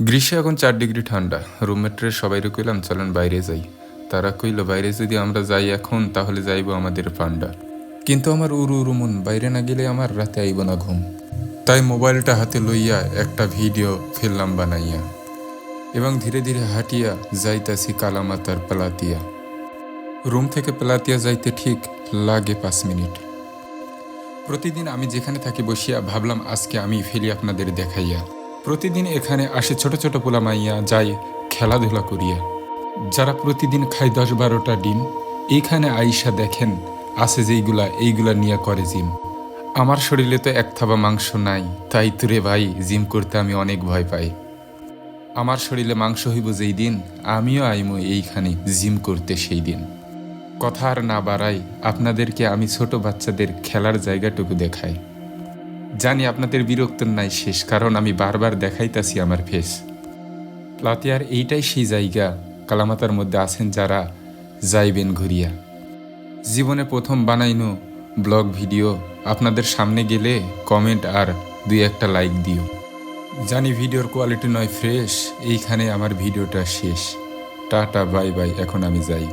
গ্রীষ্মে এখন 4 ডিগ্রি ঠান্ডা। রুমমেটরে সবাইরে কইলাম চলেন বাইরে যাই। তারা কইল বাইরে যদি আমরা যাই এখন তাহলে যাইব আমাদের পান্ডা। কিন্তু আমার উড়ু উড়ু মন বাইরে না গেলে আমার রাতে আইব না ঘুম। তাই মোবাইলটা হাতে লইয়া একটা ভিডিও ফেললাম বানাইয়া এবং ধীরে ধীরে হাঁটিয়া যাইতাছি কালামাতার প্লাতিয়া। রুম থেকে প্লাতিয়া যাইতে ঠিক লাগে 5 মিনিট। প্রতিদিন আমি যেখানে থাকি বসিয়া ভাবলাম আজকে আমি ফেলি আপনাদের দেখাইয়া। প্রতিদিন এখানে আসে ছোট ছোট পোলা মাইয়া যায় খেলাধুলা করিয়া, যারা প্রতিদিন খায় 10-12টা ডিম। এইখানে আইসা দেখেন আছে যেইগুলা এইগুলা নিয়ে করে জিম। আমার শরীরে তো এক থাবা মাংস নাই, তাই তুরে ভাই জিম করতে আমি অনেক ভয় পাই। আমার শরীরে মাংস হইব যেই দিন আমিও আইমু এইখানে জিম করতে সেই দিন। কথা আর না বাড়াই আপনাদেরকে আমি ছোট বাচ্চাদের খেলার জায়গাটুকু দেখাই। জানি আপনাদের বিরক্ত নাই শেষ, কারণ আমি বারবার দেখাইতাছি আমার ফেস। প্লাতিয়ার এইটাই সেই জায়গা কালামাতার মধ্যে আছেন যারা যাইবেন ঘুরিয়া। জীবনে প্রথম বানাইনো ব্লগ ভিডিও, আপনাদের সামনে গেলে কমেন্ট আর 2-1টা লাইক দিও। জানি ভিডিওর কোয়ালিটি নয় ফ্রেশ, এইখানে আমার ভিডিওটা শেষ। টাটা বাই বাই, এখন আমি যাই।